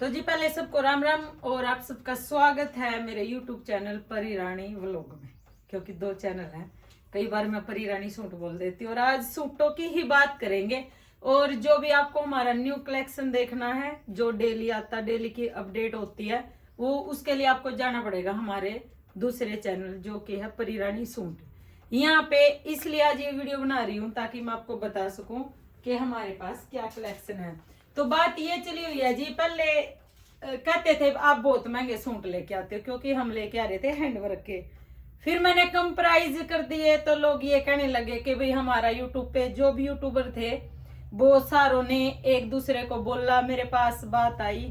तो जी पहले सबको राम राम और आप सबका स्वागत है मेरे YouTube चैनल परी रानी व्लॉग में। क्योंकि दो चैनल हैं, कई बार मैं परी रानी सूट बोल देती हूँ। और आज सूटों की ही बात करेंगे। और जो भी आपको हमारा न्यू कलेक्शन देखना है, जो डेली आता, डेली की अपडेट होती है, वो उसके लिए आपको जाना पड़ेगा हमारे दूसरे चैनल जो कि है परी रानी सूट। यहाँ पे इसलिए आज ये वीडियो बना रही हूँ ताकि मैं आपको बता सकूं कि हमारे पास क्या कलेक्शन है। तो बात ये चली हुई है जी, पहले कहते थे आप बहुत महंगे सूट लेके आते हो, क्योंकि हम लेके आ रहे थे हैंडवर्क के। फिर मैंने कम प्राइस कर दिए तो लोग ये कहने लगे कि भाई हमारा यूट्यूब पे जो भी यूट्यूबर थे वो सारों ने एक दूसरे को बोला। मेरे पास बात आई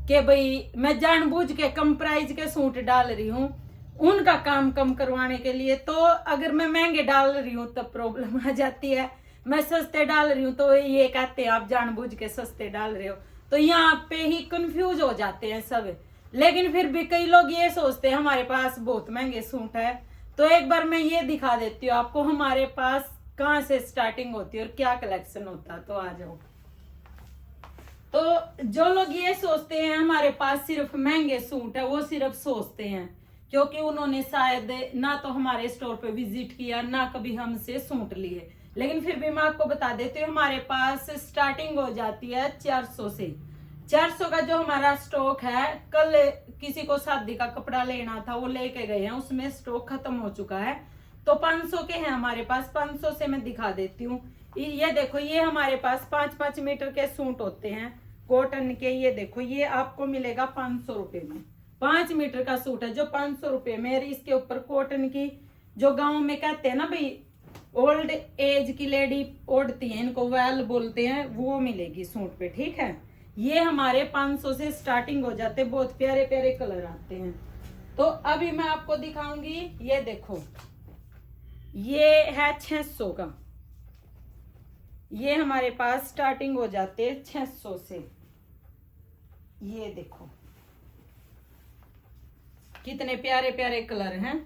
कि भाई मैं जानबूझ के कम प्राइस के सूट डाल रही हूँ उनका काम कम करवाने के लिए। तो अगर मैं महंगे डाल रही हूँ तब प्रॉब्लम आ जाती है, मैं सस्ते डाल रही हूँ तो ये कहते हैं आप जानबूझ के सस्ते डाल रहे हो। तो यहाँ पे ही कंफ्यूज हो जाते हैं सब। लेकिन फिर भी कई लोग ये सोचते हैं हमारे पास बहुत महंगे सूट है। तो एक बार मैं ये दिखा देती हूँ आपको हमारे पास कहाँ से स्टार्टिंग होती है और क्या कलेक्शन होता है। तो आ जाओ। तो जो लोग ये सोचते हैं हमारे पास सिर्फ महंगे सूट है, वो सिर्फ सोचते हैं, क्योंकि उन्होंने शायद ना तो हमारे स्टोर पे विजिट किया ना कभी हमसे सूट लिए। लेकिन फिर भी मैं आपको बता देती हूँ हमारे पास स्टार्टिंग हो जाती है 400 से। 400 का जो हमारा स्टॉक है, कल किसी को शादी का कपड़ा लेना था वो लेके गए हैं, उसमें स्टॉक खत्म हो चुका है। तो 500 के हैं हमारे पास। 500 से मैं दिखा देती हूँ। ये देखो, ये हमारे पास 5-5 मीटर के सूट होते हैं कॉटन के। ये देखो, ये आपको मिलेगा 500 रुपए में। 5 मीटर का सूट है जो 500 रुपए में। इसके ऊपर कॉटन की, जो गांव में कहते हैं ना भाई ओल्ड एज की लेडी ओढ़ती है, इनको वेल बोलते हैं, वो मिलेगी सूट पे। ठीक है, ये हमारे 500 से स्टार्टिंग हो जाते, बहुत प्यारे प्यारे कलर आते हैं। तो अभी मैं आपको दिखाऊंगी। ये देखो, ये है 600 का। ये हमारे पास स्टार्टिंग हो जाते 600 से। ये देखो कितने प्यारे प्यारे कलर हैं।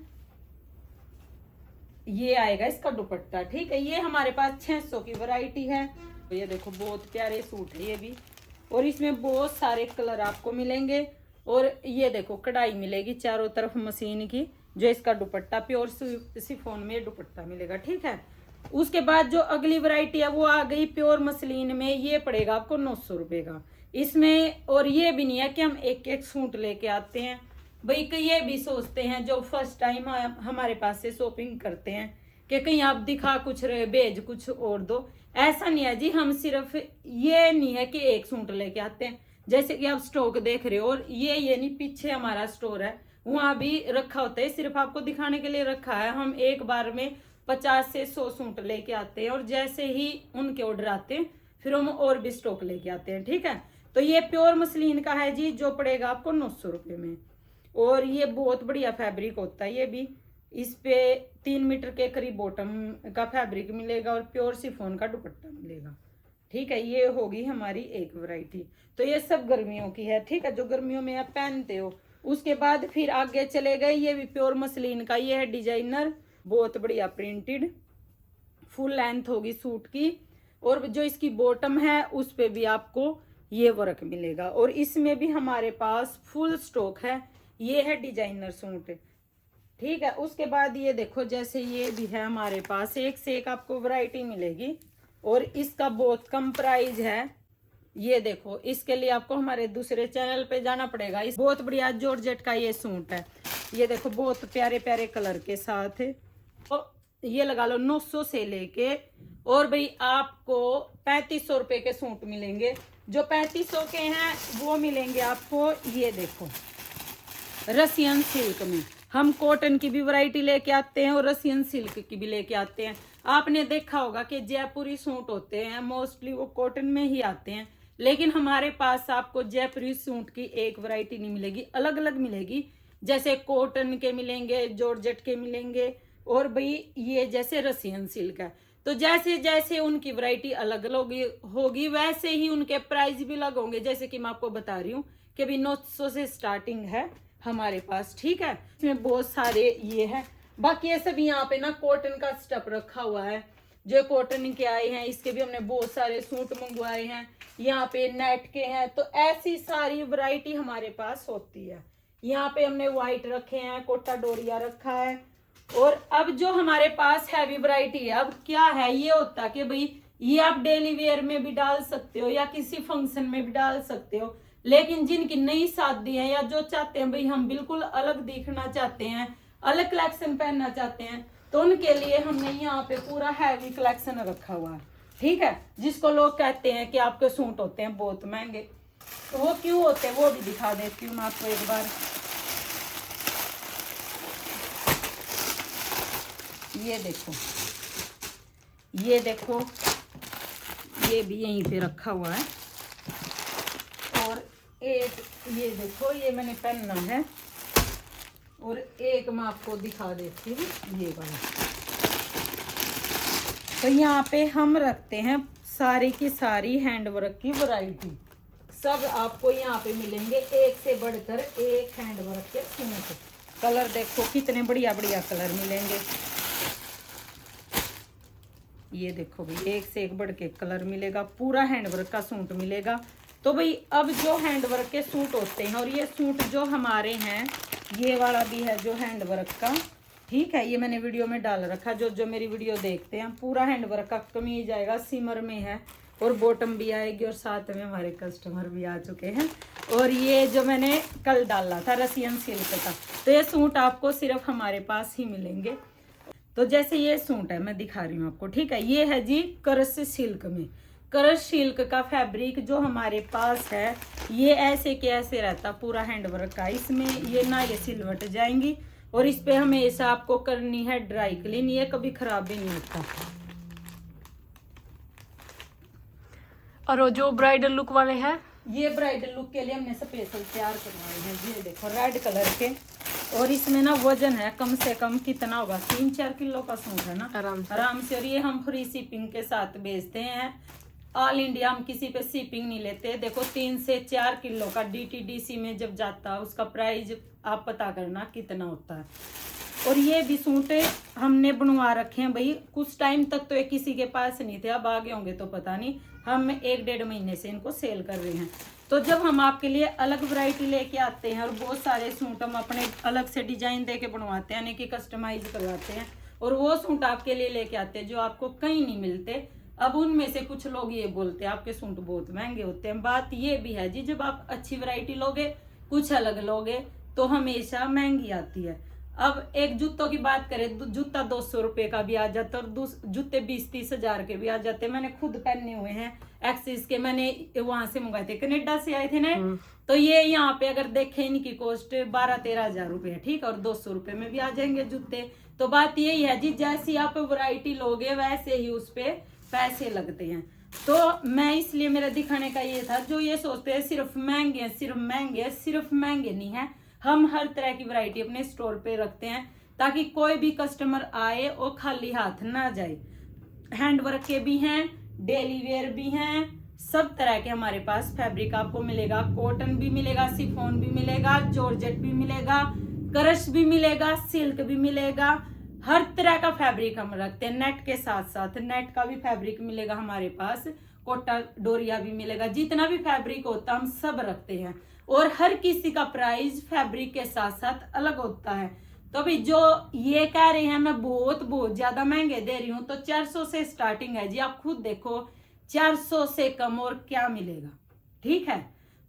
ये आएगा इसका दुपट्टा। ठीक है, ये हमारे पास 600 की वैरायटी है। ये देखो बहुत प्यारे सूट है ये भी, और इसमें बहुत सारे कलर आपको मिलेंगे। और ये देखो कढ़ाई मिलेगी चारों तरफ मशीन की। जो इसका दुपट्टा प्योर शिफॉन में दुपट्टा मिलेगा। ठीक है, उसके बाद जो अगली वैरायटी है वो आ गई प्योर मसलिन में। ये पड़ेगा आपको 900 रुपए का इसमें। और ये भी नहीं है कि हम एक एक सूट लेके आते हैं भाई। कई ये भी सोचते हैं जो फर्स्ट टाइम हमारे पास से शॉपिंग करते हैं कि कहीं आप दिखा कुछ रहे भेज कुछ और दो। ऐसा नहीं है जी, हम सिर्फ ये नहीं है कि एक सूट लेके आते हैं। जैसे कि आप स्टॉक देख रहे हो, और ये नहीं, पीछे हमारा स्टोर है, वहां भी रखा होता है, सिर्फ आपको दिखाने के लिए रखा है। हम एक बार में 50 से 100 सूट लेके आते हैं, और जैसे ही उनके ऑर्डर आते हैं फिर हम और भी स्टॉक लेके आते हैं। ठीक है, तो ये प्योर मसलिन का है जी, जो पड़ेगा आपको 900 रुपए में। और ये बहुत बढ़िया फैब्रिक होता है ये भी। इस पे 3 मीटर के करीब बॉटम का फैब्रिक मिलेगा और प्योर शिफॉन का दुपट्टा मिलेगा। ठीक है, ये होगी हमारी एक वैरायटी। तो ये सब गर्मियों की है। ठीक है, जो गर्मियों में आप पहनते हो। उसके बाद फिर आगे चले गए, ये भी प्योर मसलिन का। ये है डिजाइनर, बहुत बढ़िया प्रिंटेड, फुल लेंथ होगी सूट की। और जो इसकी बॉटम है उस पे भी आपको ये वर्क मिलेगा। और इसमें भी हमारे पास फुल स्टॉक है। ये है डिजाइनर सूट। ठीक है, उसके बाद ये देखो, जैसे ये भी है हमारे पास, एक से एक आपको वैरायटी मिलेगी। और इसका बहुत कम प्राइस है। ये देखो, इसके लिए आपको हमारे दूसरे चैनल पे जाना पड़ेगा। इस बहुत बढ़िया जॉर्जेट का ये सूट है। ये देखो बहुत प्यारे प्यारे कलर के साथ। तो ये लगा लो 900 से लेके, और भाई आपको 3500 रुपए के सूट मिलेंगे। जो 3500 के हैं वो मिलेंगे आपको, ये देखो, रसियन सिल्क में। हम कॉटन की भी वैरायटी लेके आते हैं और रसियन सिल्क की भी लेके आते हैं। आपने देखा होगा कि जयपुरी सूट होते हैं मोस्टली वो कॉटन में ही आते हैं। लेकिन हमारे पास आपको जयपुरी सूट की एक वैरायटी नहीं मिलेगी, अलग अलग मिलेगी। जैसे कॉटन के मिलेंगे, जॉर्जेट के मिलेंगे, और भाई ये जैसे रसियन सिल्क है। तो जैसे जैसे उनकी वैरायटी अलग अलग होगी वैसे ही उनके प्राइस भी अलग होंगे। जैसे कि मैं आपको बता रही हूँ कि भी 900 से स्टार्टिंग है हमारे पास। ठीक है, इसमें बहुत सारे ये है। बाकी ये सब यहाँ पे ना कॉटन का स्टफ रखा हुआ है। जो कॉटन के आए हैं, इसके भी हमने बहुत सारे सूट मंगवाए हैं। यहाँ पे नेट के हैं, तो ऐसी सारी वैरायटी हमारे पास होती है। यहाँ पे हमने व्हाइट रखे हैं, कोटा डोरिया रखा है। और अब जो हमारे पास हैवी वैरायटी है, अब क्या है, ये होता है कि भाई ये आप डेली वेयर में भी डाल सकते हो या किसी फंक्शन में भी डाल सकते हो। लेकिन जिनकी नई शादी है या जो चाहते हैं भाई हम बिल्कुल अलग दिखना चाहते हैं, अलग कलेक्शन पहनना चाहते हैं, तो उनके लिए हमने यहाँ पे पूरा हैवी कलेक्शन रखा हुआ है। ठीक है, जिसको लोग कहते हैं कि आपके सूट होते हैं बहुत महंगे, तो वो क्यों होते हैं वो भी दिखा देती हूँ मैं आपको एक बार। ये देखो, ये देखो, ये भी यहीं पे रखा हुआ है। और एक ये देखो, ये मैंने पहनना है। और एक मैं आपको दिखा देती हूँ, ये वाला। तो यहाँ पे हम रखते हैं सारी की सारी हैंडवर्क की वैरायटी, सब आपको यहाँ पे मिलेंगे, एक से बढ़कर एक हैंडवर्क के सूट। कलर देखो कितने बढ़िया बढ़िया कलर मिलेंगे। ये देखो भाई, एक से एक बढ़ के कलर मिलेगा, पूरा हैंडवर्क का सूट मिलेगा। तो भाई अब जो हैंडवर्क के सूट होते हैं, और ये सूट जो हमारे हैं, ये वाला भी है जो हैंडवर्क का, ठीक है, ये मैंने वीडियो में डाल रखा। जो मेरी वीडियो देखते हैं, पूरा हैंडवर्क का कमीज आएगा, सिमर में है, और बॉटम भी आएगी। और साथ में हमारे कस्टमर भी आ चुके हैं। और ये जो मैंने कल डाला था रसियन सिल्क का, तो ये सूट आपको सिर्फ हमारे पास ही मिलेंगे। तो जैसे ये सूट है, मैं दिखा रही हूँ आपको, ठीक है, ये है जी क्रश सिल्क में। क्रश सिल्क का फैब्रिक जो हमारे पास है, ये ऐसे के ऐसे रहता पूरा हैंडवर्क का। इसमें ये ना ये सिलवट जाएंगी, और इस पे हमेशा आपको करनी है ड्राई क्लीन, ये कभी खराब भी नहीं होता। और जो ब्राइडल लुक वाले हैं, ये ब्राइडल लुक के लिए हमने स्पेशल तैयार करवाए हैं। ये देखो रेड कलर के, और इसमें ना वजन है कम से कम कितना होगा, 3-4 किलो का सूट है ना, आराम से। और ये हम फ्री शिपिंग के साथ बेचते हैं, ऑल इंडिया। हम किसी पे शिपिंग नहीं लेते। देखो 3 से 4 किलो का DTDC में जब जाता है, उसका प्राइस आप पता करना कितना होता है। और ये भी सूट हमने बनवा रखे हैं भाई, कुछ टाइम तक तो ये किसी के पास नहीं थे, अब आगे होंगे तो पता नहीं। हम 1-1.5 महीने से इनको सेल कर रहे हैं। तो जब हम आपके लिए अलग वैरायटी लेके आते हैं, और बहुत सारे सूट हम अपने अलग से डिजाइन दे के बनवाते हैं, यानी कि कस्टमाइज करवाते हैं, और वो सूट आपके लिए लेके आते हैं जो आपको कहीं नहीं मिलते। अब उनमें से कुछ लोग ये बोलते हैं आपके सूट बहुत महंगे होते हैं। बात ये भी है जी, जब आप अच्छी वैरायटी लोगे, कुछ अलग लोगे, तो हमेशा महंगी आती है। अब एक जूतों की बात करें, जूता 200 रुपए का भी आ जाता है, और जूते 20-30 हजार के भी आ जाते हैं। मैंने खुद पहने हुए हैं एक्सिस के, मैंने वहां से मंगाए थे, कनाडा से आए थे ना। तो ये यहाँ पे अगर देखें, इनकी कॉस्ट 12-13 हजार रुपए है, ठीक है, और 200 रुपए में भी आ जाएंगे जूते। तो बात यही है जी, जैसी आप वैरायटी लोगे वैसे ही उस पे पैसे लगते हैं। तो मैं इसलिए, मेरा दिखाने का ये था, जो ये सोचते हैं सिर्फ महंगे, सिर्फ महंगे, सिर्फ महंगे नहीं है। हम हर तरह की वैरायटी अपने स्टोर पे रखते हैं, ताकि कोई भी कस्टमर आए और खाली हाथ ना जाए। हैंडवर्क के भी हैं, डेली वेयर भी हैं, सब तरह के हमारे पास फैब्रिक आपको मिलेगा। कॉटन भी मिलेगा, शिफॉन भी मिलेगा, जॉर्जेट भी मिलेगा, क्रश भी मिलेगा, सिल्क भी मिलेगा, हर तरह का फैब्रिक हम रखते हैं। नेट के साथ साथ नेट का भी फैब्रिक मिलेगा हमारे पास, कोटा डोरिया भी मिलेगा, जितना भी फैब्रिक होता हम सब रखते हैं। और हर किसी का प्राइस फैब्रिक के साथ साथ अलग होता है। तो अभी जो ये कह रहे हैं मैं बहुत ज्यादा महंगे दे रही हूँ, तो 400 से स्टार्टिंग है जी। आप खुद देखो 400 से कम और क्या मिलेगा, ठीक है।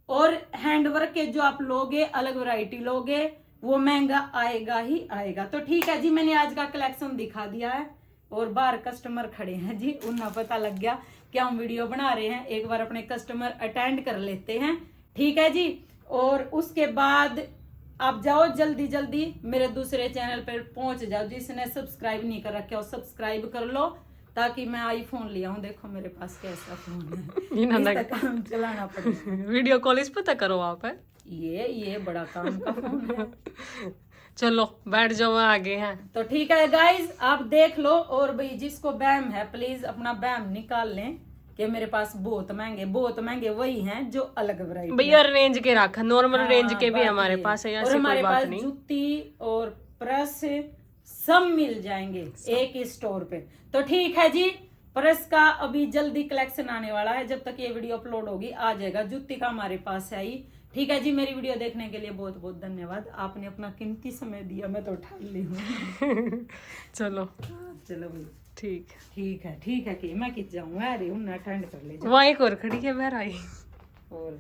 और हैंडवर्क के जो आप लोगे, अलग वैरायटी लोगे, वो महंगा आएगा ही आएगा। तो ठीक है जी, मैंने आज का कलेक्शन दिखा दिया है, और बाहर कस्टमर खड़े हैं जी, उन्हें पता लग गया कि हम वीडियो बना रहे हैं। एक बार अपने कस्टमर अटेंड कर लेते हैं, ठीक है जी। और उसके बाद आप जाओ जल्दी जल्दी मेरे दूसरे चैनल पर पहुंच जाओ, जिसने सब्सक्राइब नहीं कर रखा हो सब्सक्राइब कर लो, ताकि मैं आईफोन लिया हूँ। देखो मेरे पास कैसा फोन है, इसका काम चलाना पड़ेगा। वीडियो कॉल इस पता करो आप है, ये बड़ा काम का फोन है। चलो बैठ जाओ, आगे हैं। तो ठीक है गाइज, आप देख लो। और भाई जिसको बैम है, प्लीज अपना बैम निकाल लें कि मेरे पास बहुत महंगे वही हैं जो अलग वैरायटी। भैया रेंज के रखा, नॉर्मल रेंज के भी हमारे पास है, और हमारे पास जूती और प्रेस सब मिल जाएंगे एक ही स्टोर पे। तो ठीक है जी, पर्स का अभी जल्दी कलेक्शन आने वाला है, जब तक ये वीडियो अपलोड होगी आ जाएगा। जूती का हमारे पास है ही। ठीक है जी, मेरी वीडियो देखने के लिए बहुत बहुत धन्यवाद। आपने अपना कीमती समय दिया, मैं तो उठा ली हूँ। चलो चलो भाई, ठीक ठीक है कि मैं कित जाऊँ, अरे उन्हें अटेंड कर ले वहाँ एक और खड़ी है बहर आई। और